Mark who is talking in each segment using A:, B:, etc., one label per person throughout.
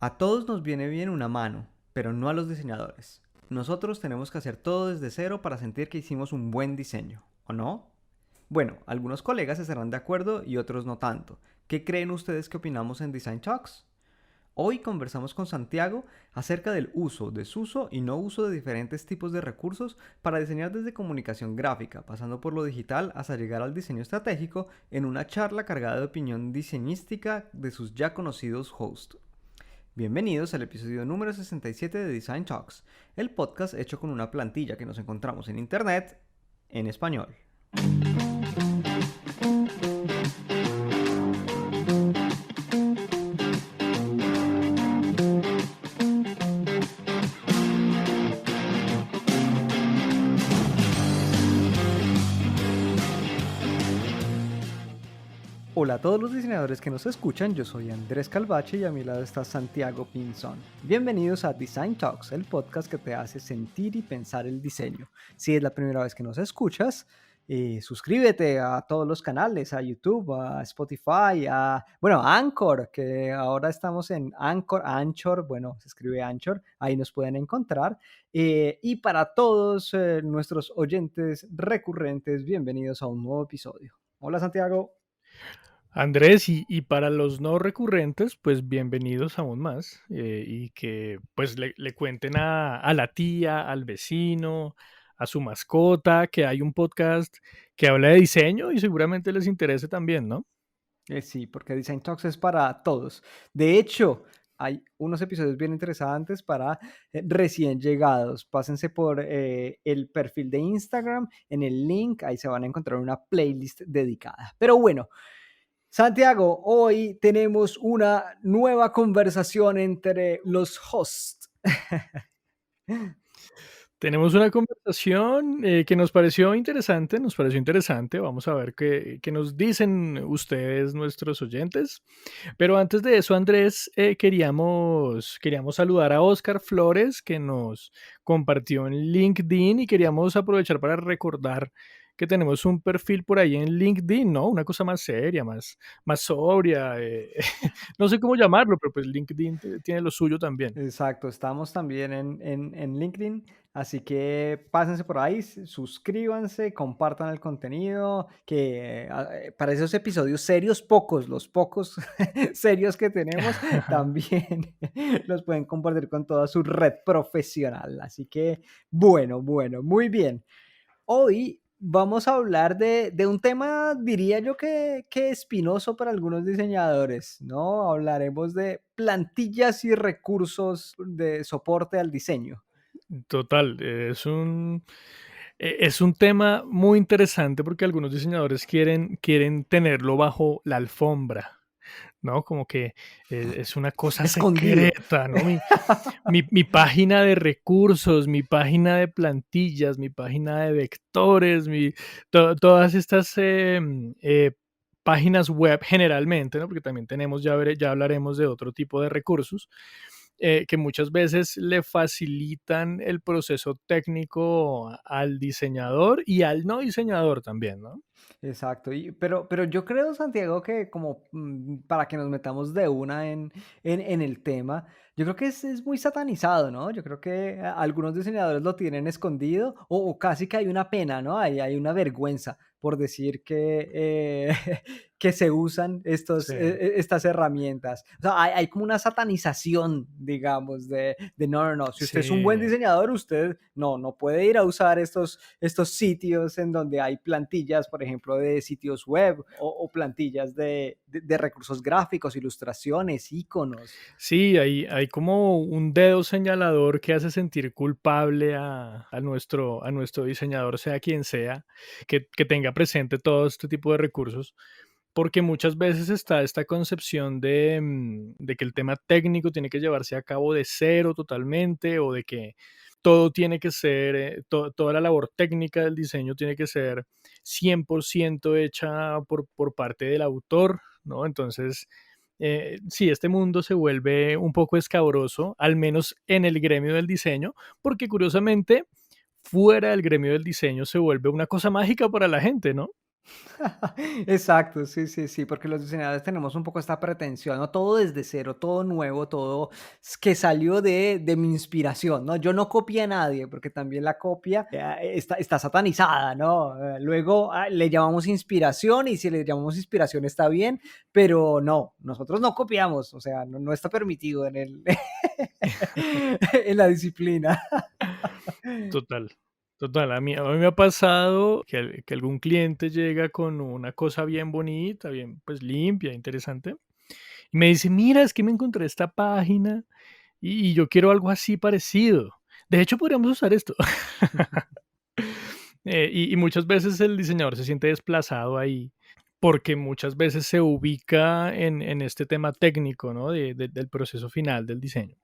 A: A todos nos viene bien una mano, pero no a los diseñadores. Nosotros tenemos que hacer todo desde cero para sentir que hicimos un buen diseño, ¿o no? Bueno, algunos colegas estarán de acuerdo y otros no tanto. ¿Qué creen ustedes que opinamos en Design Talks? Hoy conversamos con Santiago acerca del uso, desuso y no uso de diferentes tipos de recursos para diseñar desde comunicación gráfica, pasando por lo digital hasta llegar al diseño estratégico en una charla cargada de opinión diseñística de sus ya conocidos hosts. Bienvenidos al episodio número 67 de Design Talks, el podcast hecho con una plantilla que nos encontramos en internet en español. Hola a todos los diseñadores que nos escuchan, yo soy Andrés Calvache y a mi lado está Santiago Pinzón. Bienvenidos a Design Talks, el podcast que te hace sentir y pensar el diseño. Si es la primera vez que nos escuchas, suscríbete a todos los canales, a YouTube, a Spotify, a Anchor, que ahora estamos en Anchor, bueno, se escribe Anchor, ahí nos pueden encontrar. Y para todos nuestros oyentes recurrentes, bienvenidos a un nuevo episodio. Hola Santiago.
B: Andrés, y para los no recurrentes, pues bienvenidos aún más y que pues le cuenten a la tía, al vecino, a su mascota, que hay un podcast que habla de diseño y seguramente les interese también, ¿no?
A: Sí, porque Design Talks es para todos. De hecho, hay unos episodios bien interesantes para recién llegados. Pásense por el perfil de Instagram, en el link, ahí se van a encontrar una playlist dedicada. Pero bueno, Santiago, hoy tenemos una nueva conversación entre los hosts.
B: Tenemos una conversación que nos pareció interesante, vamos a ver qué nos dicen ustedes, nuestros oyentes. Pero antes de eso, Andrés, queríamos saludar a Oscar Flores, que nos compartió en LinkedIn y queríamos aprovechar para recordar que tenemos un perfil por ahí en LinkedIn, ¿no? Una cosa más seria, más sobria, no sé cómo llamarlo, pero pues LinkedIn tiene lo suyo también.
A: Exacto, estamos también en LinkedIn, así que pásense por ahí, suscríbanse, compartan el contenido, que para esos episodios serios, pocos, los pocos serios que tenemos, también los pueden compartir con toda su red profesional. Así que, bueno, muy bien. Hoy vamos a hablar de un tema, diría yo que espinoso para algunos diseñadores, ¿no? Hablaremos de plantillas y recursos de soporte al diseño.
B: Total, es un tema muy interesante porque algunos diseñadores quieren tenerlo bajo la alfombra, ¿no? Como que es una cosa
A: Escondido.
B: secreta, ¿no? Mi página de recursos, mi página de plantillas, mi página de vectores, todas estas páginas web generalmente, ¿no? Porque también ya hablaremos de otro tipo de recursos que muchas veces le facilitan el proceso técnico al diseñador y al no diseñador también, ¿no?
A: Exacto, pero yo creo, Santiago, que como para que nos metamos de una en el tema, yo creo que es muy satanizado, ¿no? Yo creo que algunos diseñadores lo tienen escondido o casi que hay una pena, ¿no? Hay una vergüenza por decir que se usan
B: Sí,
A: estas herramientas. O sea, hay como una satanización, digamos, de no, si usted es un buen
B: sí.
A: diseñador, usted no puede ir a usar estos sitios en donde hay plantillas, por ejemplo, de sitios web o plantillas de recursos gráficos, ilustraciones, iconos.
B: Sí, hay como un dedo señalador que hace sentir culpable a nuestro diseñador, sea quien sea, que tenga presente todo este tipo de recursos, porque muchas veces está esta concepción de que el tema técnico tiene que llevarse a cabo de cero totalmente o de que todo tiene que ser, toda la labor técnica del diseño tiene que ser 100% hecha por parte del autor, ¿no? Entonces, sí, este mundo se vuelve un poco escabroso, al menos en el gremio del diseño, porque curiosamente, fuera del gremio del diseño se vuelve una cosa mágica para la gente, ¿no?
A: Exacto, sí, sí, sí, porque los diseñadores tenemos un poco esta pretensión, ¿no? Todo desde cero, todo nuevo, todo que salió de mi inspiración, ¿no? Yo no copié a nadie, porque también la copia está satanizada, ¿no? Luego le llamamos inspiración y si le llamamos inspiración está bien, pero no, nosotros no copiamos, o sea, no, no está permitido en en la disciplina.
B: Total, total. A mí me ha pasado que algún cliente llega con una cosa bien bonita, bien, pues limpia, interesante, y me dice, mira, es que me encontré esta página y yo quiero algo así parecido. De hecho, podríamos usar esto. Y muchas veces el diseñador se siente desplazado ahí porque muchas veces se ubica en este tema técnico, ¿no? Del proceso final del diseño.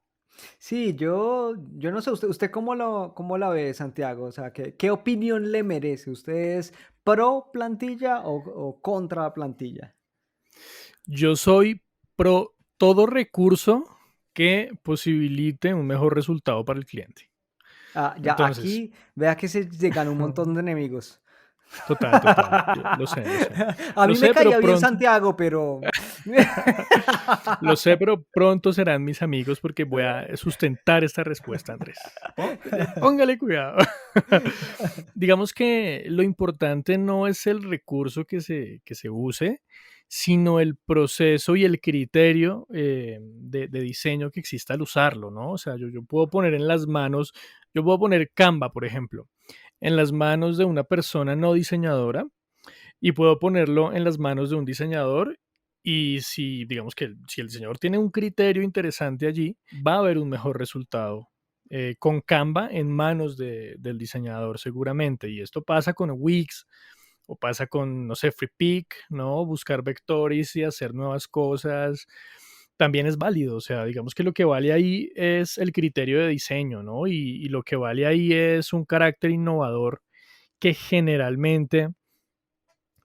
A: Sí, yo no sé, ¿usted cómo la ve, Santiago? O sea, ¿qué opinión le merece? ¿Usted es pro plantilla o contra plantilla?
B: Yo soy pro todo recurso que posibilite un mejor resultado para el cliente.
A: Ah, ya
B: Entonces,
A: aquí, vea que se ganó un montón de enemigos.
B: total, total, yo lo sé, lo sé.
A: A
B: Lo
A: mí me
B: sé, pero
A: caía bien
B: pronto,
A: Santiago, pero
B: lo sé, pero pronto serán mis amigos porque voy a sustentar esta respuesta, Andrés. Póngale cuidado. Digamos que lo importante no es el recurso que se use, sino el proceso y el criterio de diseño que exista al usarlo, ¿no? O sea, yo puedo poner en las manos, yo puedo poner Canva, por ejemplo, en las manos de una persona no diseñadora y puedo ponerlo en las manos de un diseñador y si, digamos que si el diseñador tiene un criterio interesante allí, va a haber un mejor resultado con Canva en manos del diseñador seguramente. Y esto pasa con Wix o pasa con, no sé, FreePic, ¿no? Buscar vectores y hacer nuevas cosas. También es válido, o sea, digamos que lo que vale ahí es el criterio de diseño, ¿no? Y lo que vale ahí es un carácter innovador que generalmente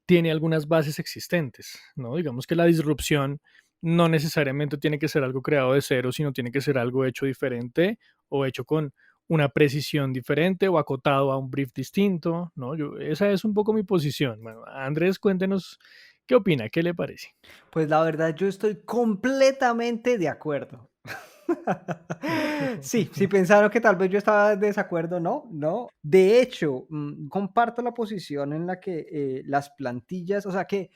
B: tiene algunas bases existentes, ¿no? Digamos que la disrupción no necesariamente tiene que ser algo creado de cero, sino tiene que ser algo hecho diferente o hecho con una precisión diferente o acotado a un brief distinto, ¿no? Esa es un poco mi posición. Bueno, Andrés, cuéntenos qué opina, qué le parece.
A: pues la verdad yo estoy completamente de acuerdo. Sí, si pensaron que tal vez yo estaba en desacuerdo, no, no. De hecho, comparto la posición en la que las plantillas, o sea, que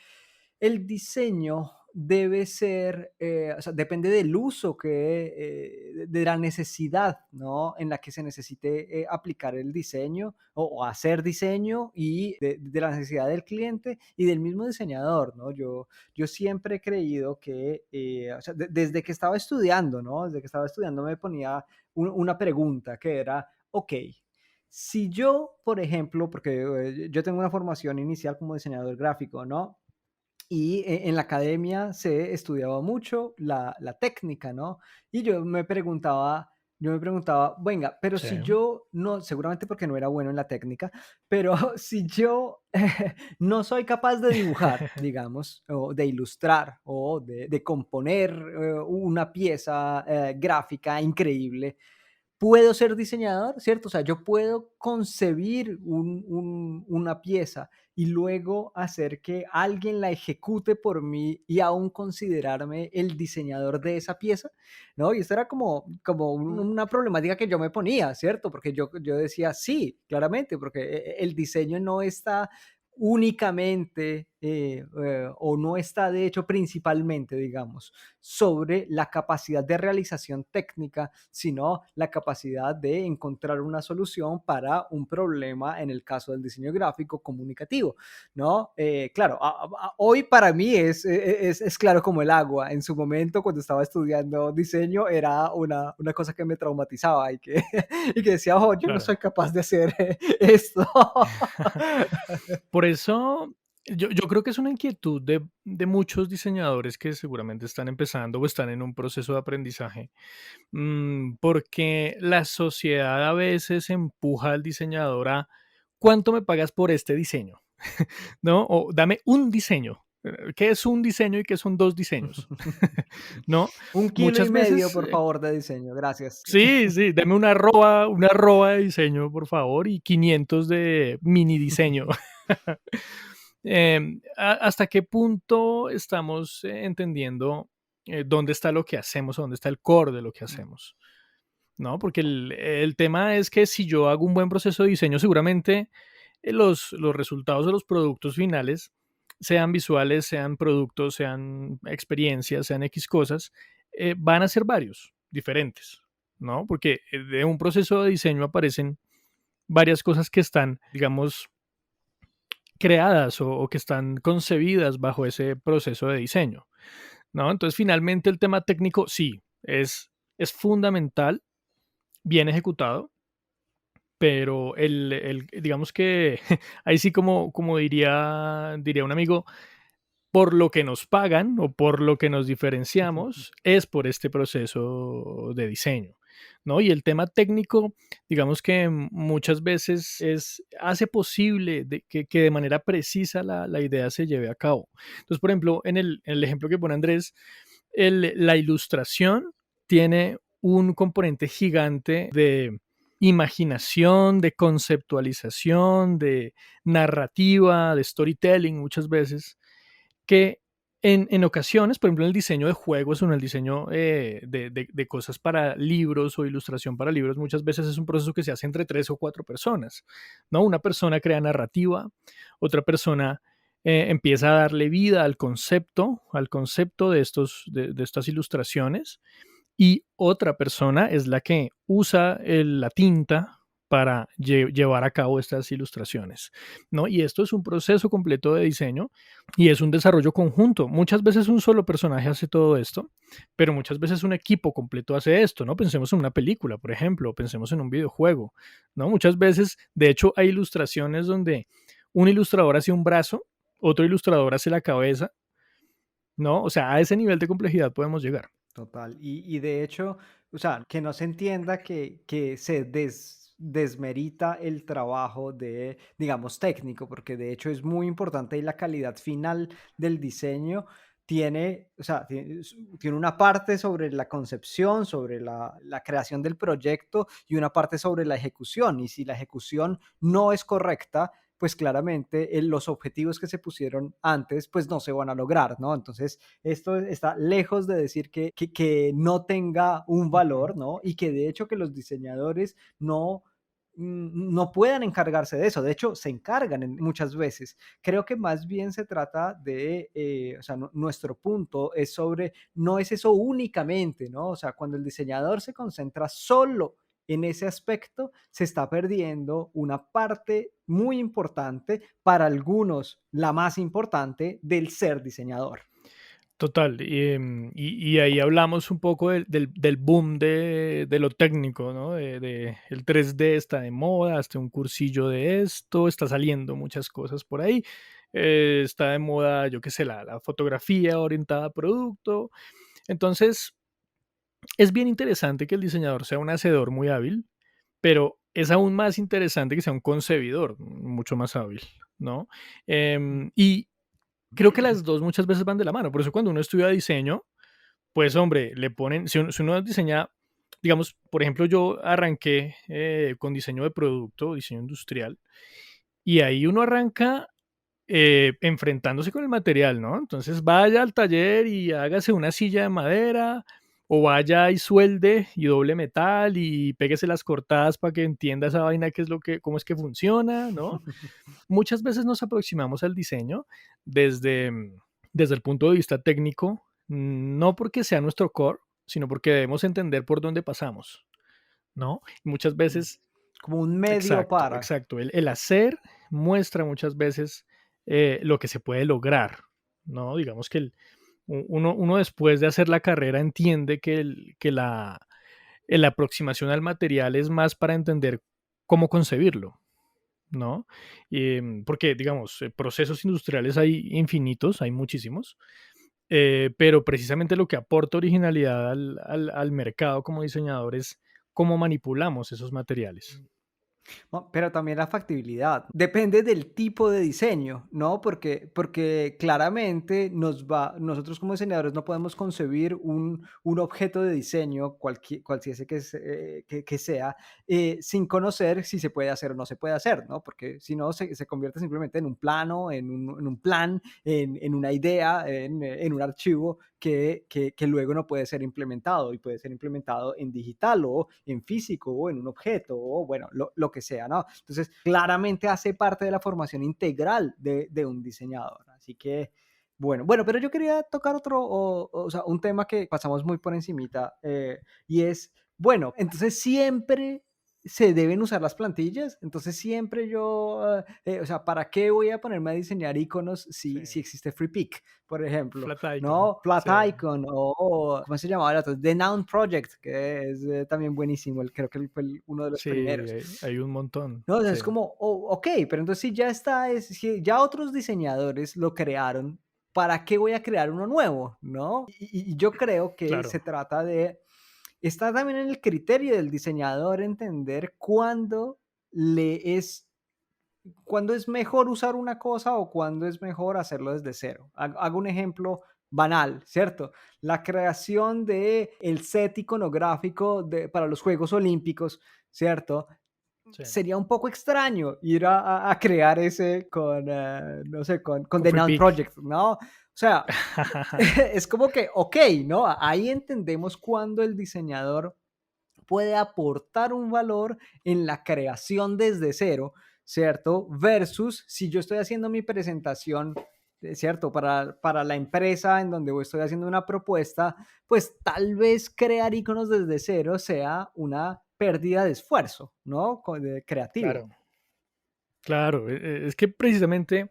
A: el diseño debe ser, o sea, depende del uso de la necesidad, ¿no? En la que se necesite aplicar el diseño o hacer diseño y de la necesidad del cliente y del mismo diseñador, ¿no? Yo siempre he creído que, o sea, desde que estaba estudiando, ¿no? Desde que estaba estudiando me ponía una pregunta que era, ok, si yo, por ejemplo, porque yo tengo una formación inicial como diseñador gráfico, ¿no? Y en la academia se estudiaba mucho la técnica, ¿no? Y yo me preguntaba, venga, pero
B: Sí,
A: si yo no, seguramente porque no era bueno en la técnica, pero si yo no soy capaz de dibujar, digamos, o de ilustrar, o de componer una pieza gráfica increíble, puedo ser diseñador, ¿cierto? O sea, yo puedo concebir una pieza y luego hacer que alguien la ejecute por mí y aún considerarme el diseñador de esa pieza, ¿no? Y esto era como una problemática que yo me ponía, ¿cierto? Porque yo decía, sí, claramente, porque el diseño no está únicamente o no está de hecho principalmente, digamos, sobre la capacidad de realización técnica, sino la capacidad de encontrar una solución para un problema en el caso del diseño gráfico comunicativo, ¿no? Claro, hoy para mí es claro como el agua. En su momento, cuando estaba estudiando diseño, era una cosa que me traumatizaba y que, y que decía, oh, yo no
B: claro.
A: soy capaz de hacer esto.
B: Por eso, yo creo que es una inquietud de muchos diseñadores que seguramente están empezando o están en un proceso de aprendizaje, porque la sociedad a veces empuja al diseñador a ¿cuánto me pagas por este diseño? ¿No? O dame un diseño. ¿Qué es un diseño y qué son dos diseños? ¿No?
A: Un kilo y
B: Muchas
A: medio,
B: veces,
A: por favor, de diseño. Gracias.
B: sí, sí, dame una arroba de diseño, por favor, y 500 de mini diseño. ¿Hasta qué punto estamos entendiendo dónde está lo que hacemos, dónde está el core de lo que hacemos? ¿No? Porque el tema es que si yo hago un buen proceso de diseño, seguramente los resultados de los productos finales, sean visuales, sean productos, sean experiencias, sean X cosas, van a ser varios, diferentes, ¿no? Porque de un proceso de diseño aparecen varias cosas que están, digamos, creadas o que están concebidas bajo ese proceso de diseño, ¿no? Entonces, finalmente el tema técnico, sí, es fundamental, bien ejecutado, pero digamos que ahí sí como diría un amigo, por lo que nos pagan o por lo que nos diferenciamos es por este proceso de diseño, ¿no? Y el tema técnico, digamos que muchas veces hace posible que de manera precisa la idea se lleve a cabo. Entonces, por ejemplo, en el ejemplo que pone Andrés, la ilustración tiene un componente gigante de imaginación, de conceptualización, de narrativa, de storytelling muchas veces, que en ocasiones, por ejemplo, en el diseño de juegos o en el diseño de cosas para libros o ilustración para libros, muchas veces es un proceso que se hace entre 3 o 4 personas, ¿no? Una persona crea narrativa, otra persona empieza a darle vida al concepto de estas ilustraciones, y otra persona es la que usa la tinta para llevar a cabo estas ilustraciones, ¿no? Y esto es un proceso completo de diseño y es un desarrollo conjunto. Muchas veces un solo personaje hace todo esto, pero muchas veces un equipo completo hace esto, ¿no? Pensemos en una película, por ejemplo, o pensemos en un videojuego, ¿no? Muchas veces, de hecho, hay ilustraciones donde un ilustrador hace un brazo, otro ilustrador hace la cabeza, ¿no? O sea, a ese nivel de complejidad podemos llegar.
A: Total. Y de hecho, o sea, que no se entienda que se desmerita el trabajo de, digamos, técnico, porque de hecho es muy importante y la calidad final del diseño tiene, o sea, tiene una parte sobre la concepción, sobre la creación del proyecto y una parte sobre la ejecución. Y si la ejecución no es correcta, pues claramente los objetivos que se pusieron antes, pues no se van a lograr, ¿no? Entonces, esto está lejos de decir que no tenga un
B: Ujú.
A: valor, ¿no? Y que de hecho que los diseñadores no puedan encargarse de eso. De hecho, se encargan muchas veces. Creo que más bien se trata de, o sea, nuestro punto es sobre, no es eso únicamente, ¿no? O sea, cuando el diseñador se concentra solo en ese aspecto, se está perdiendo una parte muy importante, para algunos la más importante, del ser diseñador.
B: Total, y ahí hablamos un poco del boom de lo técnico, ¿no? El 3D está de moda, hasta un cursillo de esto, está saliendo muchas cosas por ahí, está de moda, yo qué sé, la fotografía orientada a producto. Entonces, es bien interesante que el diseñador sea un hacedor muy hábil, pero es aún más interesante que sea un concebidor mucho más hábil, ¿no? Y creo que las dos muchas veces van de la mano. Por eso cuando uno estudia diseño, pues hombre, le ponen, si uno diseña, digamos, por ejemplo, yo arranqué con diseño de producto, diseño industrial, y ahí uno arranca enfrentándose con el material, ¿no? Entonces vaya al taller y hágase una silla de madera, o vaya y suelde y doble metal y péguese las cortadas para que entienda esa vaina qué es lo que, cómo es que funciona, ¿no? Muchas veces nos aproximamos al diseño desde, desde el punto de vista técnico, no porque sea nuestro core, sino porque debemos entender por dónde pasamos, ¿no? Muchas veces,
A: Como un medio
B: exacto,
A: para.
B: exacto, el hacer muestra muchas veces lo que se puede lograr, ¿no? Digamos que uno después de hacer la carrera entiende que la aproximación al material es más para entender cómo concebirlo, ¿no? Porque, digamos, procesos industriales hay infinitos, hay muchísimos, pero precisamente lo que aporta originalidad al mercado como diseñador es cómo manipulamos esos materiales.
A: No, pero también la factibilidad. Depende del tipo de diseño, ¿no? Porque claramente nosotros como diseñadores no podemos concebir un objeto de diseño, cualquiera que sea, sin conocer si se puede hacer o no se puede hacer, ¿no? Porque si no, se convierte simplemente en un plano, en un plan, en una idea, en un archivo que luego no puede ser implementado y puede ser implementado en digital o en físico o en un objeto o bueno, lo que sea, ¿no? Entonces, claramente hace parte de la formación integral de un diseñador. Así que, bueno, pero yo quería tocar o sea, un tema que pasamos muy por encimita y es, bueno, entonces siempre se deben usar las plantillas, entonces siempre o sea, ¿para qué voy a ponerme a diseñar iconos
B: Sí,
A: si existe FreePic, por ejemplo?
B: Flat Icon,
A: ¿No? Flat
B: sí,
A: Icon ¿cómo se llamaba el otro? The Noun Project, que es también buenísimo, creo que él fue uno de los
B: sí,
A: primeros.
B: hay un montón,
A: No, o sea,
B: sí,
A: es como, ok, pero entonces si ya está, si ya otros diseñadores lo crearon, ¿para qué voy a crear uno nuevo? ¿No? Y yo creo que se
B: claro,
A: trata está también en el criterio del diseñador entender le es ¿cuándo es mejor usar una cosa o cuándo es mejor hacerlo desde cero? Hago un ejemplo banal, ¿cierto? La creación de el set iconográfico para los Juegos Olímpicos, ¿cierto?
B: sí,
A: Sería un poco extraño ir a crear ese no sé, con
B: con
A: The
B: Free
A: Noun
B: Pick.
A: Project, ¿no? O sea, es como que, ok, ¿no? Ahí entendemos cuando el diseñador puede aportar un valor en la creación desde cero, ¿cierto? Versus si yo estoy haciendo mi presentación, ¿cierto? Para la empresa en donde estoy haciendo una propuesta, pues tal vez crear iconos desde cero sea una pérdida de esfuerzo, ¿no? Creativo.
B: Claro, claro, es que precisamente,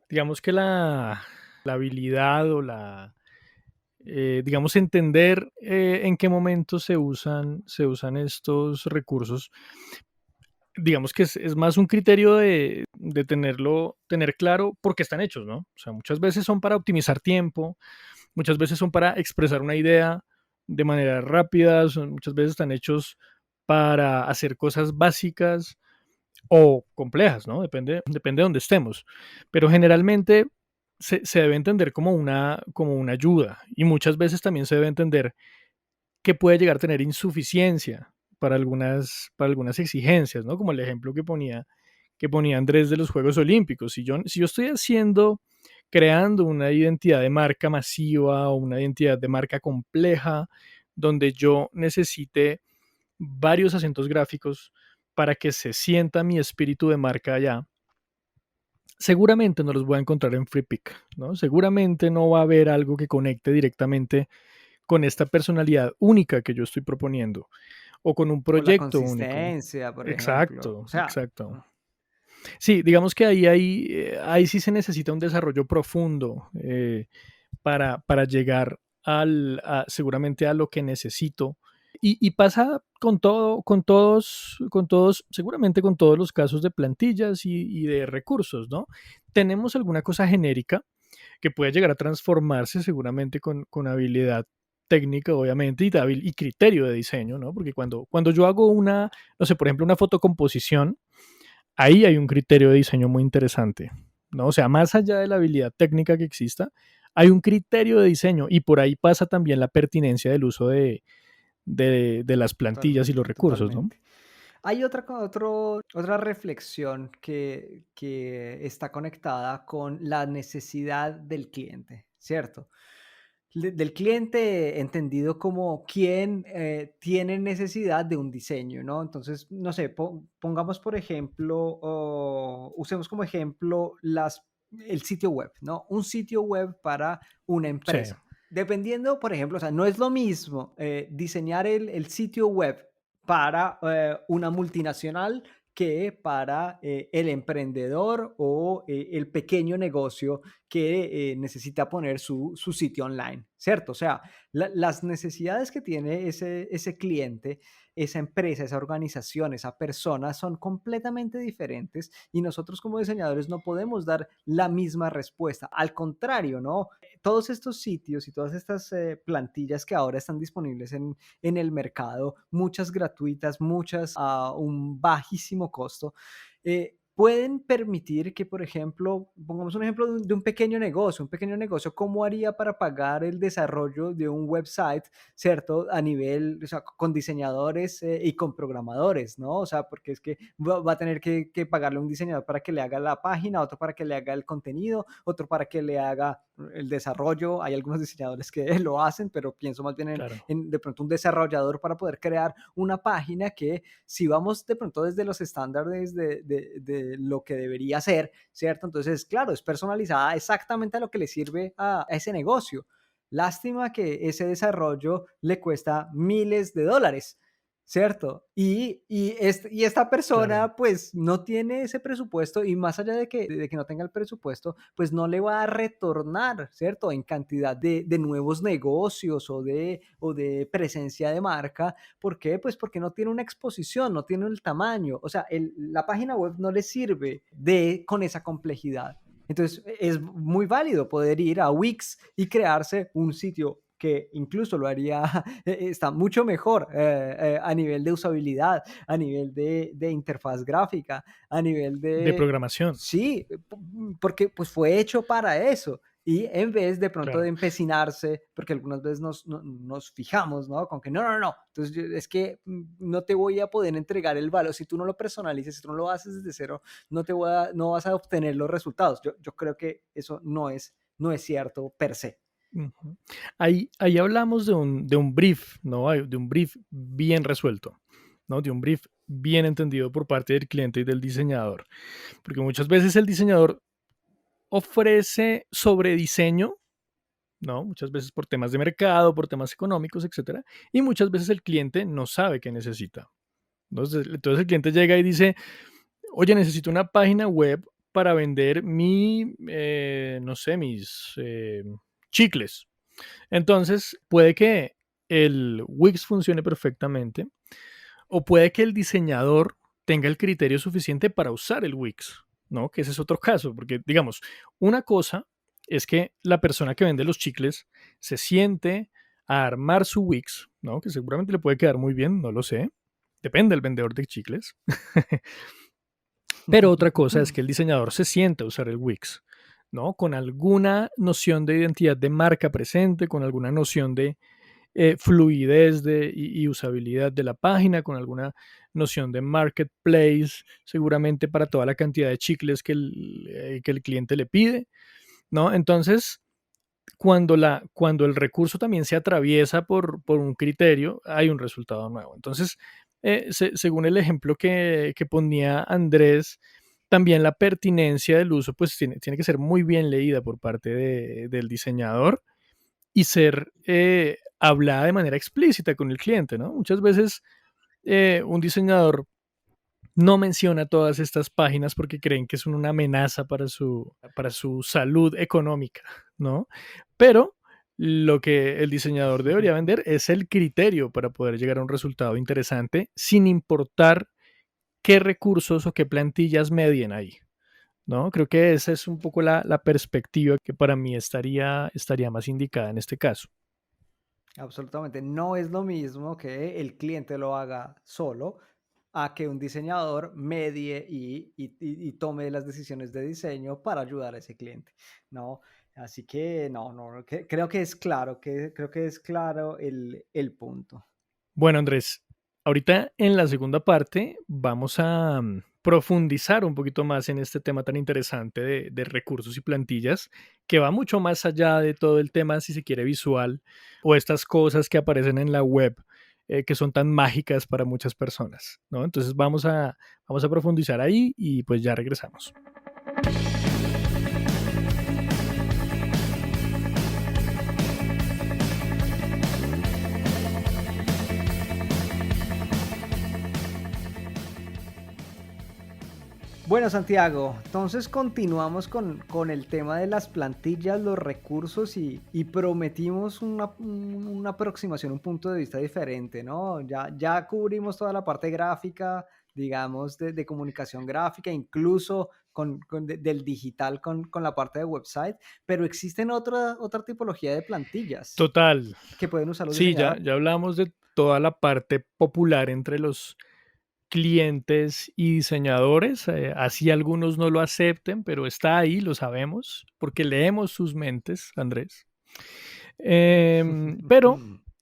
B: digamos que la habilidad o digamos, entender en qué momento se usan estos recursos, digamos que es más un criterio de tener claro por qué están hechos, ¿no? O sea, muchas veces son para optimizar tiempo, muchas veces son para expresar una idea de manera rápida, muchas veces están hechos para hacer cosas básicas o complejas, ¿no? Depende de dónde estemos. Pero generalmente se debe entender como una ayuda y muchas veces también se debe entender que puede llegar a tener insuficiencia para algunas exigencias, ¿no? Como el ejemplo que ponía Andrés de los Juegos Olímpicos. Si yo estoy creando una identidad de marca masiva o una identidad de marca compleja, donde yo necesite varios acentos gráficos para que se sienta mi espíritu de marca allá, seguramente no los voy a encontrar en FreePic, ¿no? Seguramente no va a haber algo que conecte directamente con esta personalidad única que yo estoy proponiendo o con un
A: O la
B: proyecto único.
A: consistencia, por ejemplo. O
B: Exacto,
A: sea,
B: exacto. Sí, digamos que ahí sí se necesita un desarrollo profundo para llegar seguramente a lo que necesito. Y pasa seguramente con todos los casos de plantillas y de recursos, ¿no? Tenemos alguna cosa genérica que puede llegar a transformarse seguramente con habilidad técnica, obviamente, y criterio de diseño, ¿no? Porque cuando yo hago no sé, por ejemplo, una fotocomposición, ahí hay un criterio de diseño muy interesante, ¿no? O sea, más allá de la habilidad técnica que exista, hay un criterio de diseño y por ahí pasa también la pertinencia del uso de las plantillas y los
A: totalmente,
B: recursos, ¿no?
A: totalmente. Hay otra reflexión que está conectada con la necesidad del cliente, ¿cierto? Del cliente entendido como quien tiene necesidad de un diseño, ¿no? Entonces, no sé, pongamos por ejemplo, o usemos como ejemplo el sitio web, ¿no? Un sitio web para una
B: Sí,
A: empresa. Dependiendo, por ejemplo, o sea, no es lo mismo diseñar el sitio web para una multinacional que para el emprendedor o el pequeño negocio que necesita poner su sitio online, ¿cierto? O sea, las necesidades que tiene ese cliente, esa empresa, esa organización, esa persona son completamente diferentes y nosotros como diseñadores no podemos dar la misma respuesta. Al contrario, ¿no? Todos estos sitios y todas estas plantillas que ahora están disponibles en el mercado, muchas gratuitas, muchas a un bajísimo costo, pueden permitir que, por ejemplo, pongamos un ejemplo un pequeño negocio, ¿cómo haría para pagar el desarrollo de un website, cierto? A nivel, o sea, con diseñadores y con programadores, ¿no? O sea, porque es que va a tener que pagarle a un diseñador para que le haga la página, otro para que le haga el contenido, otro para que le haga el desarrollo. Hay algunos diseñadores que lo hacen, pero pienso más bien
B: Claro.
A: en de pronto un desarrollador para poder crear una página que si vamos de pronto desde los estándares de lo que debería ser, ¿cierto? Entonces, claro, es personalizada exactamente a lo que le sirve a ese negocio. Lástima que ese desarrollo le cuesta miles de dólares, ¿cierto? Y esta
B: Claro.
A: persona pues no tiene ese presupuesto y más allá de que no tenga el presupuesto, pues no le va a retornar, ¿cierto? En cantidad de nuevos negocios o de presencia de marca. ¿Por qué? Pues porque no tiene una exposición, no tiene el tamaño. O sea, la página web no le sirve con esa complejidad. Entonces, es muy válido poder ir a Wix y crearse un sitio que incluso lo haría, está mucho mejor a nivel de usabilidad, a nivel de interfaz gráfica, a nivel
B: De
A: de...
B: programación,
A: Sí, porque pues fue hecho para eso. Y en vez de pronto de
B: claro.
A: empecinarse, porque algunas veces nos fijamos, ¿no? Con que no, no, no, entonces es que no te voy a poder entregar el valor, si tú no lo personalizas, si tú no lo haces desde cero, no vas a obtener los resultados. Yo creo que eso no es cierto per se.
B: Ujú. Ahí hablamos de un brief, ¿no? De un brief bien resuelto, ¿no? De un brief bien entendido por parte del cliente y del diseñador. Porque muchas veces el diseñador ofrece sobre diseño, ¿no? Muchas veces por temas de mercado, por temas económicos, etcétera. Y muchas veces el cliente no sabe qué necesita. Entonces el cliente llega y dice, oye, necesito una página web para vender no sé, mis chicles. Entonces, puede que el Wix funcione perfectamente o puede que el diseñador tenga el criterio suficiente para usar el Wix, ¿no? Que ese es otro caso, porque digamos, una cosa es que la persona que vende los chicles se siente a armar su Wix, ¿no? Que seguramente le puede quedar muy bien, no lo sé. Depende del vendedor de chicles. Pero otra cosa es que el diseñador se sienta a usar el Wix, ¿no? Con alguna noción de identidad de marca presente, con alguna noción de fluidez y usabilidad de la página, con alguna noción de marketplace, seguramente para toda la cantidad de chicles que el cliente le pide, ¿no? Entonces, cuando el recurso también se atraviesa por un criterio, hay un resultado nuevo. Entonces, según el ejemplo que ponía Andrés, también la pertinencia del uso pues tiene que ser muy bien leída por parte del diseñador y ser hablada de manera explícita con el cliente, ¿no? Muchas veces un diseñador no menciona todas estas páginas porque creen que son una amenaza para su salud económica, ¿no? Pero lo que el diseñador debería vender es el criterio para poder llegar a un resultado interesante sin importar qué recursos o qué plantillas medien ahí, ¿no? Creo que esa es un poco la perspectiva que para mí estaría más indicada en este caso.
A: Absolutamente. No es lo mismo que el cliente lo haga solo a que un diseñador medie y tome las decisiones de diseño para ayudar a ese cliente, ¿no? Así que creo que es claro, creo que es claro el punto.
B: Bueno, Andrés, ahorita en la segunda parte vamos a profundizar un poquito más en este tema tan interesante de recursos y plantillas, que va mucho más allá de todo el tema, si se quiere, visual o estas cosas que aparecen en la web, que son tan mágicas para muchas personas, ¿no? Entonces vamos a profundizar ahí y pues ya regresamos.
A: Bueno, Santiago, entonces continuamos con el tema de las plantillas, los recursos y prometimos una aproximación, un punto de vista diferente, ¿no? Ya cubrimos toda la parte gráfica, digamos, de comunicación gráfica, incluso del digital con la parte de website, pero existen otra tipología de plantillas
B: Total.
A: que pueden usar los
B: Sí, ya,
A: diseñadores.
B: ya hablamos de toda la parte popular entre los clientes y diseñadores, así algunos no lo acepten, pero está ahí, lo sabemos, porque leemos sus mentes, Andrés. Pero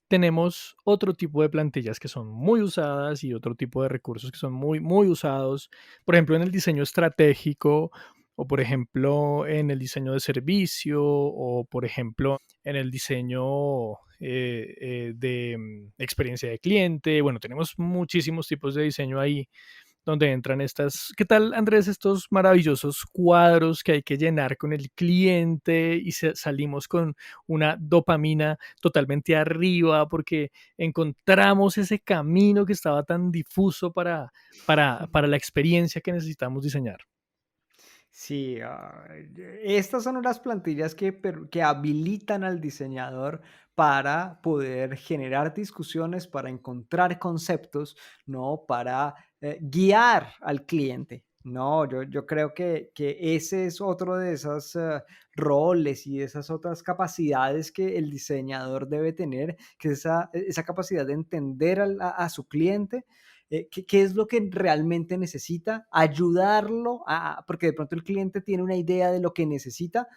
B: tenemos otro tipo de plantillas que son muy usadas y otro tipo de recursos que son muy, muy usados, por ejemplo, en el diseño estratégico o, por ejemplo, en el diseño de servicio o, por ejemplo, en el diseño de experiencia de cliente. Bueno, tenemos muchísimos tipos de diseño ahí donde entran estas, ¿qué tal, Andrés? Estos maravillosos cuadros que hay que llenar con el cliente y salimos con una dopamina totalmente arriba porque encontramos ese camino que estaba tan difuso para la experiencia que necesitamos diseñar.
A: Sí, estas son las plantillas que habilitan al diseñador para poder generar discusiones, para encontrar conceptos, ¿no? Para guiar al cliente. No, yo creo que ese es otro de esos roles y esas otras capacidades que el diseñador debe tener, que es esa capacidad de entender a su cliente, qué es lo que realmente necesita, ayudarlo, porque de pronto el cliente tiene una idea de lo que necesita,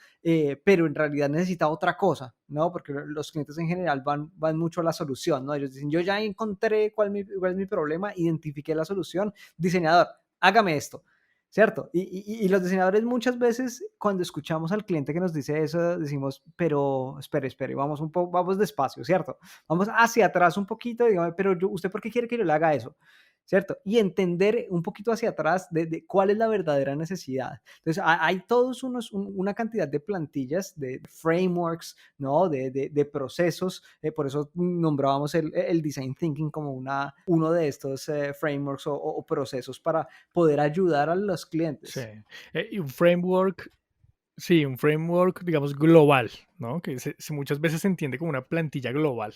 A: pero en realidad necesita otra cosa, ¿no? Porque los clientes en general van mucho a la solución, ¿no? Ellos dicen, yo ya encontré cuál es mi problema, identifiqué la solución, diseñador, hágame esto. ¿Cierto? Y los diseñadores muchas veces cuando escuchamos al cliente que nos dice eso, decimos, pero espere, vamos despacio, ¿cierto? Vamos hacia atrás un poquito, dígame, pero ¿usted por qué quiere que yo le haga eso? ¿Cierto? Y entender un poquito hacia atrás de cuál es la verdadera necesidad. Entonces, hay todos una cantidad de plantillas, de frameworks, ¿no? De procesos. Por eso nombrábamos el design thinking como uno de estos frameworks o procesos para poder ayudar a los
B: Sí.
A: clientes.
B: Y un framework. Sí, un framework, digamos, global, ¿no? Que muchas veces se entiende como una plantilla global,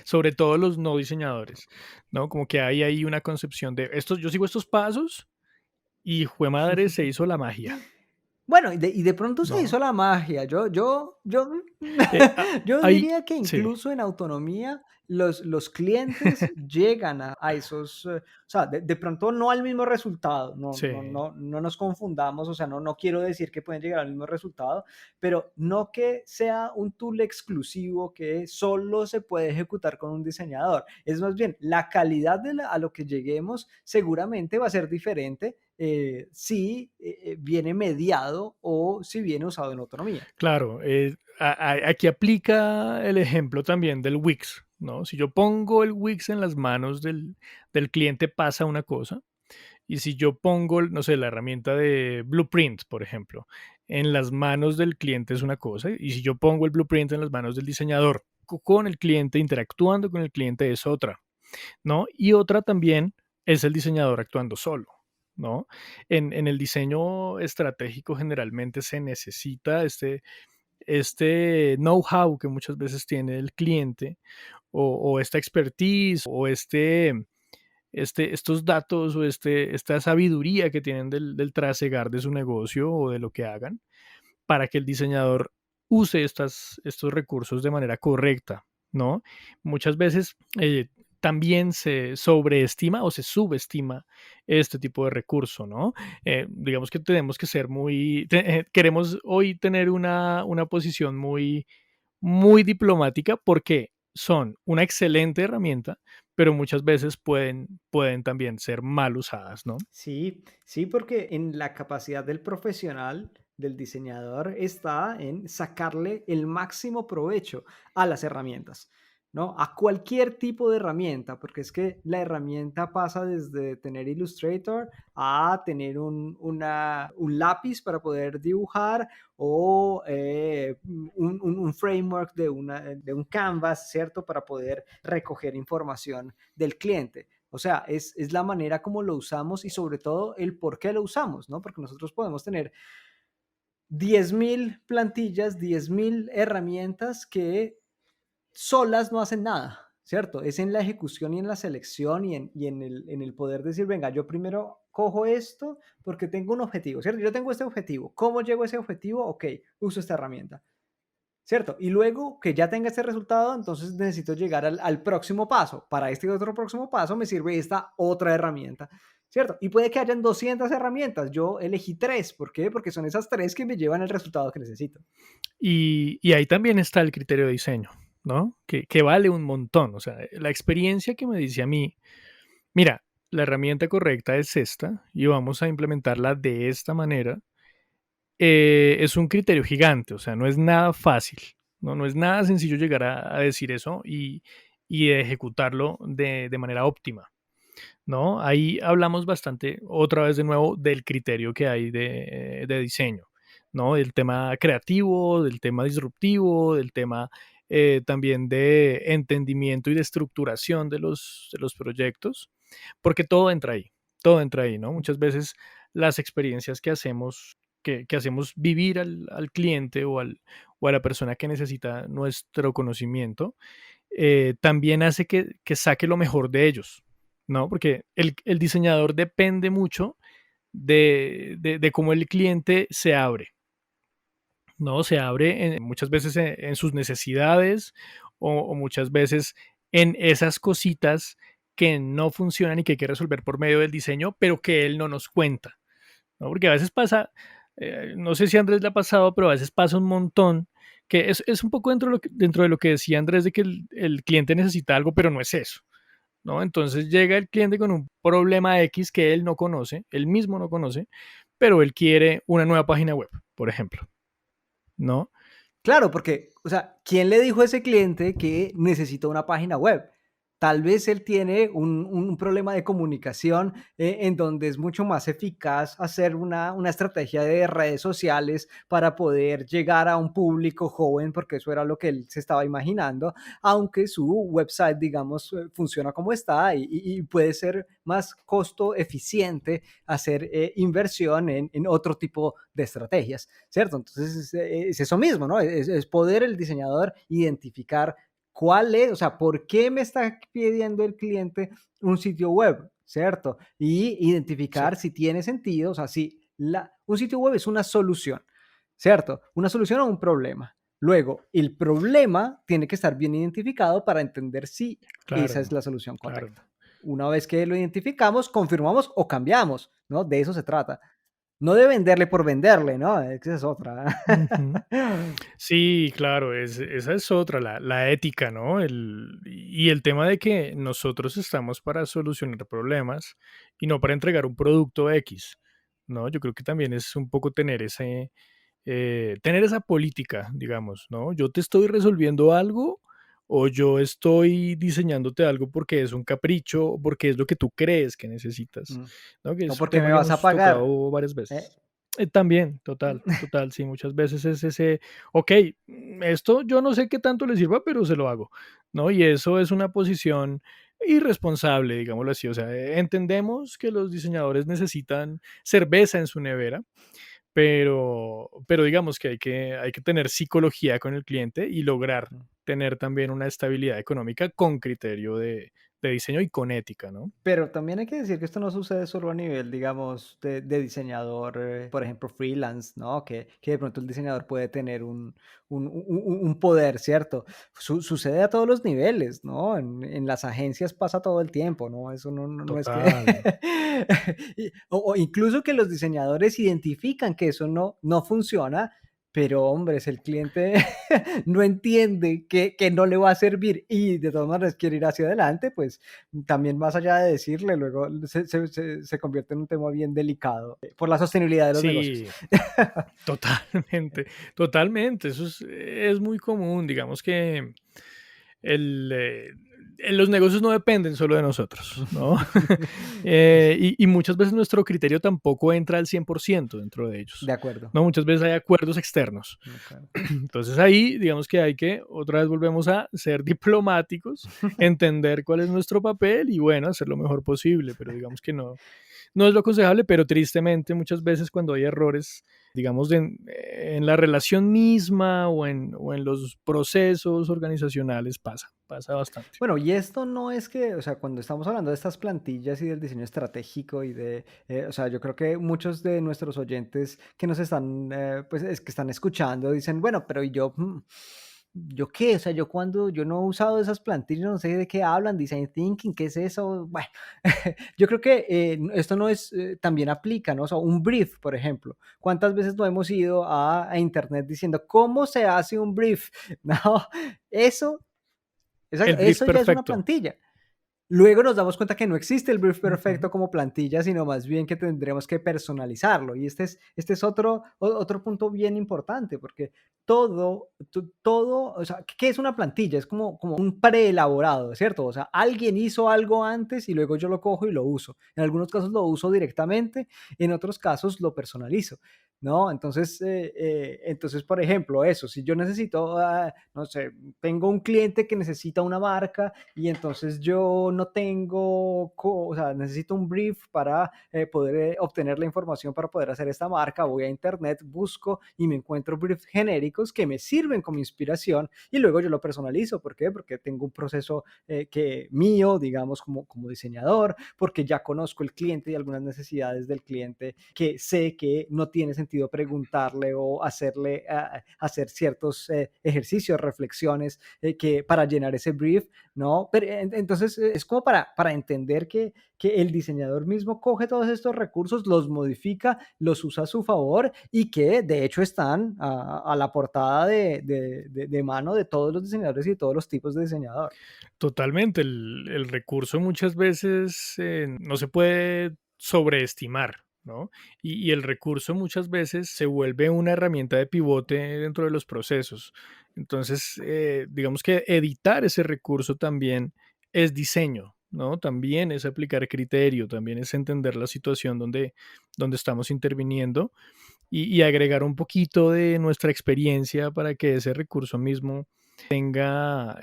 B: sobre todo los no diseñadores, ¿no? Como que hay ahí una concepción de estos, yo sigo estos pasos y jue madre se hizo la magia,
A: Bueno, y de pronto se hizo
B: ¿no?
A: la magia. Yo yo
B: Hay,
A: diría que
B: sí,
A: incluso en autonomía los clientes llegan a esos, o sea, de pronto no al mismo resultado,
B: sí,
A: no nos confundamos, o sea, no quiero decir que pueden llegar al mismo resultado, pero no que sea un tool exclusivo que solo se puede ejecutar con un diseñador. Es más bien, la calidad a lo que lleguemos seguramente va a ser diferente si viene mediado o si viene usado en autonomía.
B: claro. Aquí aplica el ejemplo también del Wix, ¿no? Si yo pongo el Wix en las manos del cliente pasa una cosa. Y si yo pongo, no sé, la herramienta de Blueprint, por ejemplo, en las manos del cliente es una cosa, y si yo pongo el Blueprint en las manos del diseñador con el cliente, interactuando con el cliente, es otra, ¿no? Y otra también es el diseñador actuando solo, ¿no? En el diseño estratégico generalmente se necesita este know-how que muchas veces tiene el cliente o esta expertise o estos datos o esta sabiduría que tienen del trasegar de su negocio o de lo que hagan para que el diseñador use estos recursos de manera correcta, ¿no? Muchas veces también se sobreestima o se subestima este tipo de recurso, ¿no? Digamos que tenemos que ser queremos hoy tener una posición muy, muy diplomática porque son una excelente herramienta, pero muchas veces pueden también ser mal usadas, ¿no?
A: Sí, sí, porque en la capacidad del profesional, del diseñador, está en sacarle el máximo provecho a las herramientas, ¿no? A cualquier tipo de herramienta, porque es que la herramienta pasa desde tener Illustrator a tener un lápiz para poder dibujar o un framework de un canvas, ¿cierto? Para poder recoger información del cliente. O sea, es la manera como lo usamos y sobre todo el por qué lo usamos, ¿no? Porque nosotros podemos tener 10.000 plantillas, 10.000 herramientas que solas no hacen nada, ¿cierto? Es en la ejecución y en la selección y en el poder decir, venga, yo primero cojo esto porque tengo un objetivo, ¿cierto? Yo tengo este objetivo. ¿Cómo llego a ese objetivo? Ok, uso esta herramienta, ¿cierto? Y luego que ya tenga este resultado, entonces necesito llegar al próximo paso. Para este otro próximo paso me sirve esta otra herramienta, ¿cierto? Y puede que hayan 200 herramientas. Yo elegí tres. ¿Por qué? Porque son esas tres que me llevan al resultado que necesito.
B: Y ahí también está el criterio de diseño, ¿no? Que vale un montón. O sea, la experiencia que me dice a mí, mira, la herramienta correcta es esta y vamos a implementarla de esta manera, es un criterio gigante. O sea, no es nada fácil, no, no es nada sencillo llegar a decir eso y ejecutarlo de manera óptima, ¿no? Ahí hablamos bastante, otra vez de nuevo, del criterio que hay de diseño, ¿no? Del tema creativo, del tema disruptivo, del tema también de entendimiento y de estructuración de los proyectos, porque todo entra ahí, ¿no? Muchas veces las experiencias que hacemos vivir al cliente o a la persona que necesita nuestro conocimiento, también hace que saque lo mejor de ellos, ¿no? Porque el diseñador depende mucho de cómo el cliente se abre, ¿no? Se abre muchas veces en sus necesidades o muchas veces en esas cositas que no funcionan y que hay que resolver por medio del diseño, pero que él no nos cuenta, ¿no? Porque a veces pasa, no sé si a Andrés le ha pasado, pero a veces pasa un montón, que es un poco dentro de lo que decía Andrés, de que el cliente necesita algo, pero no es eso, ¿no? Entonces llega el cliente con un problema X que él no conoce, él mismo no conoce, pero él quiere una nueva página web, por ejemplo, ¿no?
A: Claro, porque, o sea, ¿quién le dijo a ese cliente que necesita una página web? Tal vez él tiene un problema de comunicación en donde es mucho más eficaz hacer una estrategia de redes sociales para poder llegar a un público joven, porque eso era lo que él se estaba imaginando, aunque su website, digamos, funciona como está y puede ser más costo eficiente hacer inversión en otro tipo de estrategias, ¿cierto? Entonces es eso mismo, ¿no? Es poder el diseñador identificar cuál es, o sea, por qué me está pidiendo el cliente un sitio web, ¿cierto? Y
B: Sí,
A: identificar si tiene sentido, o sea, si un sitio web es una solución, ¿cierto? Una solución a un problema. Luego, el problema tiene que estar bien identificado para entender si esa es
B: claro,
A: la solución
B: claro.
A: correcta. Una vez que lo identificamos, confirmamos o cambiamos, ¿no? De eso se trata. No de venderle por venderle, ¿no? Esa es otra.
B: Ujú. Sí, claro, esa es otra, la ética, ¿no? Y el tema de que nosotros estamos para solucionar problemas y no para entregar un producto X, ¿no? Yo creo que también es un poco tener esa política, digamos, ¿no? Yo te estoy resolviendo algo o yo estoy diseñándote algo porque es un capricho o porque es lo que tú crees que necesitas,
A: Mm.
B: ¿no? Que
A: O
B: es un
A: porque
B: tema
A: me
B: que
A: vas a
B: hemos
A: pagar.
B: tocado varias
A: ¿Eh?
B: veces. También, total, total, sí, muchas veces es ese, ok, esto yo no sé qué tanto le sirva, pero se lo hago, ¿no? Y eso es una posición irresponsable, digámoslo así, o sea, entendemos que los diseñadores necesitan cerveza en su nevera, pero digamos que hay que tener psicología con el cliente y lograr tener también una estabilidad económica con criterio de diseño y con ética, ¿no?
A: Pero también hay que decir que esto no sucede solo a nivel, digamos, de diseñador, por ejemplo, freelance, ¿no? Que de pronto el diseñador puede tener un poder, ¿cierto? Sucede a todos los niveles, ¿no? En las agencias pasa todo el tiempo, ¿no? Eso no es que...
B: Total.
A: o incluso que los diseñadores identifican que eso no funciona, pero hombre, si el cliente no entiende que no le va a servir y de todas maneras quiere ir hacia adelante, pues también más allá de decirle, luego se convierte en un tema bien delicado por la sostenibilidad de los negocios.
B: Sí, totalmente, totalmente. Eso es muy común. Digamos que el, eh, los negocios no dependen solo de nosotros, ¿no? Y muchas veces nuestro criterio tampoco entra al 100% dentro de ellos,
A: De acuerdo.
B: ¿no? Muchas veces hay acuerdos externos.
A: De acuerdo.
B: Entonces ahí, digamos que hay que, otra vez volvemos a ser diplomáticos, entender cuál es nuestro papel y bueno, hacer lo mejor posible, pero digamos que no es lo aconsejable, pero tristemente muchas veces cuando hay errores, digamos, en la relación misma o en los procesos organizacionales pasa bastante.
A: Bueno, y esto no es que, o sea, cuando estamos hablando de estas plantillas y del diseño estratégico y de, o sea, yo creo que muchos de nuestros oyentes que nos están, pues, es que están escuchando dicen, bueno, pero ¿y yo? ¿Yo qué? O sea, yo no he usado esas plantillas, no sé de qué hablan, design thinking, ¿qué es eso? Bueno, yo creo que esto no es, también aplica, ¿no? O sea, un brief, por ejemplo. ¿Cuántas veces no hemos ido a internet diciendo cómo se hace un brief? No, eso
B: El
A: exacto,
B: brief
A: eso ya es una
B: perfecto.
A: plantilla. Luego nos damos cuenta que no existe el brief
B: Ujú.
A: perfecto como plantilla, sino más bien que tendremos que personalizarlo. Y este es otro punto bien importante, porque todo, o sea, ¿qué es una plantilla? Es como un preelaborado, ¿cierto? O sea, alguien hizo algo antes y luego yo lo cojo y lo uso. En algunos casos lo uso directamente, en otros casos lo personalizo, ¿no? Entonces, por ejemplo, eso, si yo necesito, no sé, tengo un cliente que necesita una marca y entonces yo no tengo, o sea, necesito un brief para poder obtener la información para poder hacer esta marca, voy a internet, busco y me encuentro briefs genéricos que me sirven como inspiración y luego yo lo personalizo. ¿Por qué? Porque tengo un proceso que mío, digamos, como diseñador, porque ya conozco el cliente y algunas necesidades del cliente que sé que no tiene sentido preguntarle o hacerle hacer ciertos ejercicios, reflexiones que para llenar ese brief, ¿no? Pero entonces es como para entender que el diseñador mismo coge todos estos recursos, los modifica, los usa a su favor y que de hecho están a la portada de mano de todos los diseñadores y de todos los tipos de diseñador.
B: Totalmente, el recurso muchas veces no se puede sobreestimar, ¿no? Y el recurso muchas veces se vuelve una herramienta de pivote dentro de los procesos. Entonces, digamos que editar ese recurso también es diseño, ¿no? También es aplicar criterio, también es entender la situación donde estamos interviniendo y agregar un poquito de nuestra experiencia para que ese recurso mismo tenga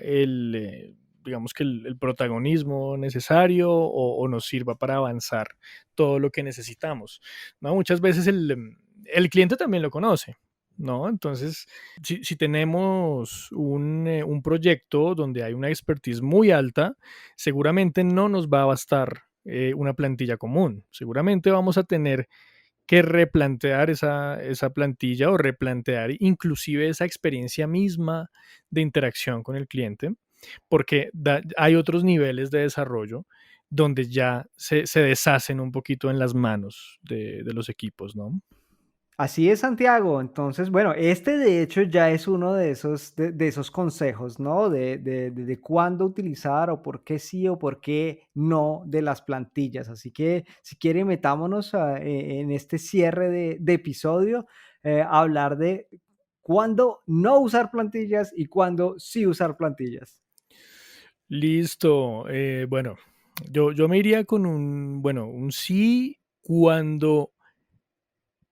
B: digamos que el protagonismo necesario o nos sirva para avanzar todo lo que necesitamos, ¿no? Muchas veces el cliente también lo conoce, ¿no? Entonces, si tenemos un proyecto donde hay una expertise muy alta, seguramente no nos va a bastar una plantilla común. Seguramente vamos a tener que replantear esa plantilla o replantear inclusive esa experiencia misma de interacción con el cliente, porque hay otros niveles de desarrollo donde ya se deshacen un poquito en las manos de los equipos, ¿no?
A: Así es, Santiago. Entonces, bueno, este de hecho ya es uno de esos consejos, ¿no? De cuándo utilizar o por qué sí o por qué no de las plantillas. Así que, si quiere, metámonos en este cierre de episodio a hablar de cuándo no usar plantillas y cuándo sí usar plantillas.
B: Listo. Bueno, yo me iría con un sí cuando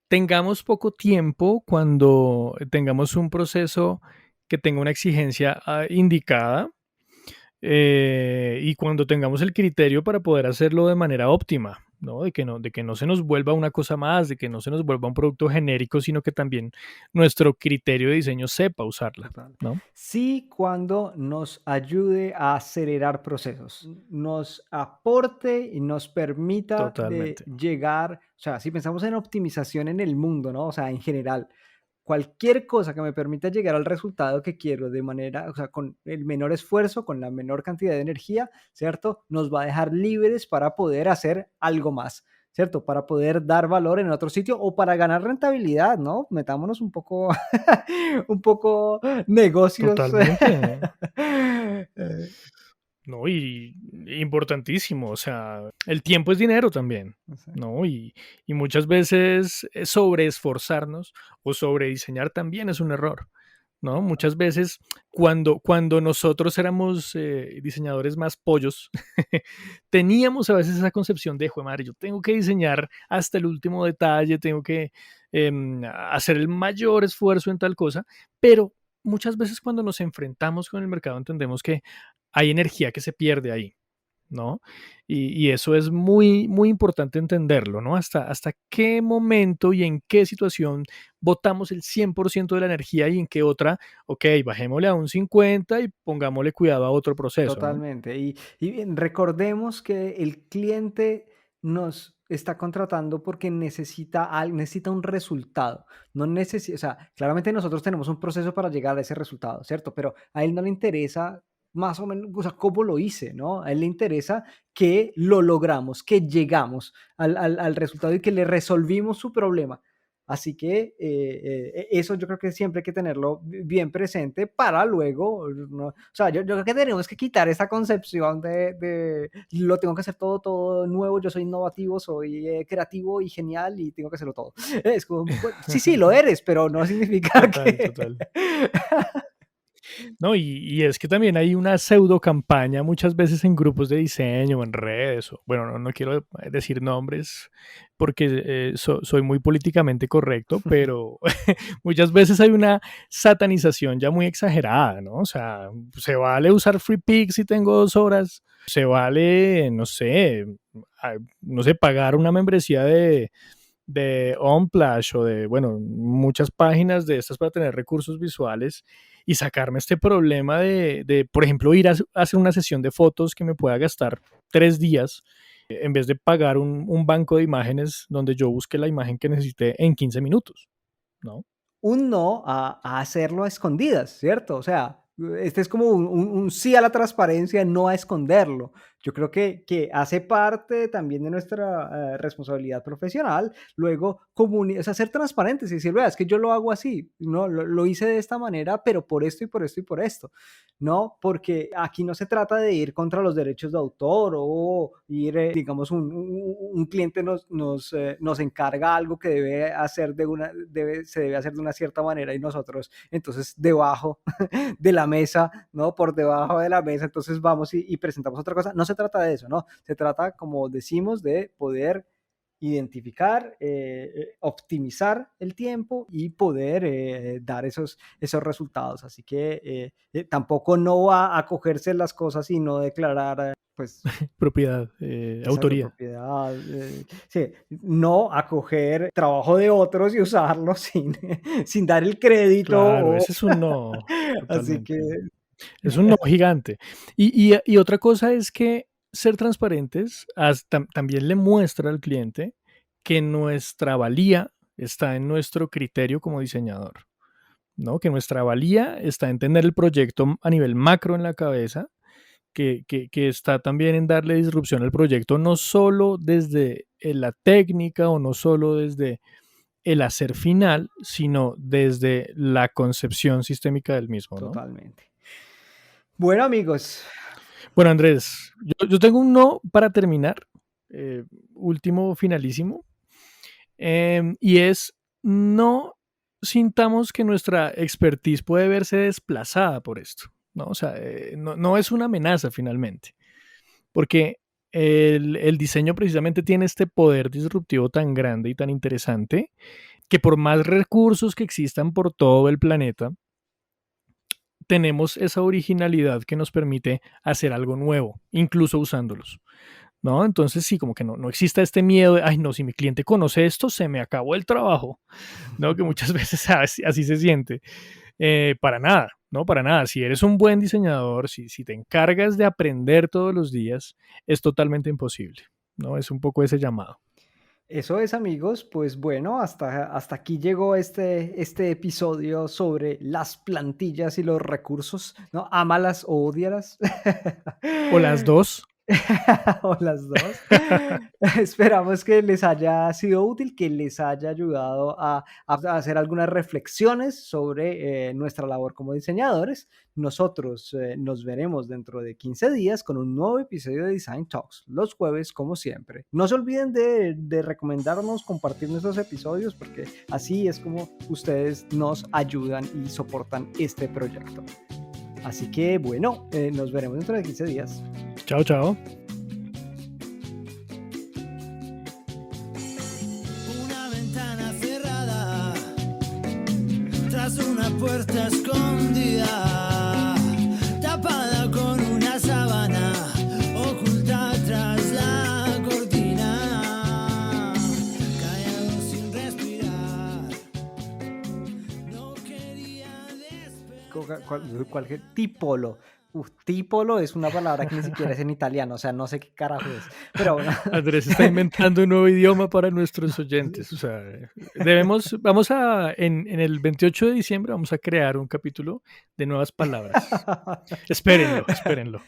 B: tengamos poco tiempo, cuando tengamos un proceso que tenga una exigencia indicada, y cuando tengamos el criterio para poder hacerlo de manera óptima, ¿no? De que no se nos vuelva una cosa más, de que no se nos vuelva un producto genérico, sino que también nuestro criterio de diseño sepa usarla,
A: Total.
B: ¿no?
A: Sí, cuando nos ayude a acelerar procesos, nos aporte y nos permita de
B: Totalmente.
A: llegar, o sea, si pensamos en optimización en el mundo, ¿no? O sea, en general, cualquier cosa que me permita llegar al resultado que quiero de manera, o sea, con el menor esfuerzo, con la menor cantidad de energía, ¿cierto? Nos va a dejar libres para poder hacer algo más, ¿cierto? Para poder dar valor en otro sitio o para ganar rentabilidad, ¿no? Metámonos un poco, un poco negocios.
B: Totalmente.
A: Eh,
B: No, y importantísimo, o sea, el tiempo es dinero también,
A: exacto.
B: ¿no? Y muchas veces sobreesforzarnos o sobrediseñar también es un error, ¿no? Muchas veces cuando nosotros éramos diseñadores más pollos, teníamos a veces esa concepción de, "Jue madre, yo tengo que diseñar hasta el último detalle, tengo que hacer el mayor esfuerzo en tal cosa", pero muchas veces cuando nos enfrentamos con el mercado entendemos que hay energía que se pierde ahí, ¿no? Y eso es muy, muy importante entenderlo, ¿no? Hasta qué momento y en qué situación botamos el 100% de la energía y en qué otra, ok, bajémosle a un 50 y pongámosle cuidado a otro proceso, ¿no?
A: Totalmente. Y bien, recordemos que el cliente nos está contratando porque necesita un resultado. No necesita, o sea, claramente nosotros tenemos un proceso para llegar a ese resultado, ¿cierto? Pero a él no le interesa más o menos, o sea, cómo lo hice, ¿no? A él le interesa que lo logramos, que llegamos al resultado y que le resolvimos su problema. Así que eso yo creo que siempre hay que tenerlo bien presente para luego, ¿no? O sea, yo creo que tenemos que quitar esa concepción de lo tengo que hacer todo nuevo, yo soy innovativo, soy creativo y genial y tengo que hacerlo todo. Es como, bueno, sí, sí, lo eres, pero no significa
B: Total,
A: que...
B: total. No, y es que también hay una pseudo campaña muchas veces en grupos de diseño, en redes, o, bueno, no quiero decir nombres porque soy muy políticamente correcto, pero muchas veces hay una satanización ya muy exagerada, ¿no? O sea, se vale usar Free Pick si tengo 2 horas, se vale, no sé, pagar una membresía de Onplash o de, bueno, muchas páginas de estas para tener recursos visuales y sacarme este problema de por ejemplo, ir a hacer una sesión de fotos que me pueda gastar 3 días en vez de pagar un banco de imágenes donde yo busque la imagen que necesite en 15 minutos, ¿no?
A: Un no a hacerlo a escondidas, ¿cierto? O sea, este es como un sí a la transparencia, no a esconderlo. Yo creo que hace parte también de nuestra responsabilidad profesional, luego o sea, ser transparentes y decir, vea, es que yo lo hago así, no, lo hice de esta manera, pero por esto y por esto y por esto, ¿no? Porque aquí no se trata de ir contra los derechos de autor o ir, digamos, un cliente nos encarga algo que se debe hacer de una cierta manera y nosotros entonces debajo de la mesa, ¿no? Por debajo de la mesa, entonces vamos y presentamos otra cosa. No se trata de eso, ¿no? Se trata, como decimos, de poder identificar, optimizar el tiempo y poder dar esos resultados. Así que tampoco no va a cogerse las cosas y no declarar, pues,
B: Propiedad,
A: exacto,
B: autoría.
A: propiedad. Sí, no acoger trabajo de otros y usarlo sin dar el crédito.
B: Claro, ese es un no,
A: Así que
B: totalmente. Es un no gigante. Y otra cosa es que ser transparentes también le muestra al cliente que nuestra valía está en nuestro criterio como diseñador, ¿no? Que nuestra valía está en tener el proyecto a nivel macro en la cabeza, que está también en darle disrupción al proyecto, no solo desde la técnica o no solo desde el hacer final, sino desde la concepción sistémica del mismo, ¿no?
A: totalmente. Bueno, amigos,
B: Bueno, Andrés, yo tengo un no para terminar, eh, último, finalísimo, y es no sintamos que nuestra expertise puede verse desplazada por esto, ¿no? O sea, no es una amenaza finalmente, porque el diseño precisamente tiene este poder disruptivo tan grande y tan interesante que por más recursos que existan por todo el planeta, tenemos esa originalidad que nos permite hacer algo nuevo, incluso usándolos, ¿no? Entonces sí, como que no exista este miedo de, ay, no, si mi cliente conoce esto, se me acabó el trabajo, ¿no? Que muchas veces así se siente. Para nada, ¿no? Para nada. Si eres un buen diseñador, si te encargas de aprender todos los días, es totalmente imposible, ¿no? Es un poco ese llamado.
A: eso es, amigos. Pues bueno, hasta aquí llegó este episodio sobre las plantillas y los recursos, ¿no? Ámalas o odialas.
B: O las dos.
A: o las dos. Esperamos que les haya sido útil, que les haya ayudado a hacer algunas reflexiones sobre nuestra labor como diseñadores. Nosotros nos veremos dentro de 15 días con un nuevo episodio de Design Talks, los jueves como siempre. No se olviden de recomendarnos, compartir nuestros episodios, porque así es como ustedes nos ayudan y soportan este proyecto. Así que bueno, nos veremos dentro de 15 días.
B: Chao, chao.
C: Una ventana cerrada, tras una puerta escondida, tapada con una sábana, oculta tras la cortina, callado sin respirar, no quería despertar.
A: Cualquier tipolo. Tipolo es una palabra que ni siquiera es en italiano, o sea, no sé qué carajo es. Pero bueno,
B: Andrés está inventando un nuevo idioma para nuestros oyentes. O sea, en el 28 de diciembre vamos a crear un capítulo de nuevas palabras. Espérenlo, espérenlo.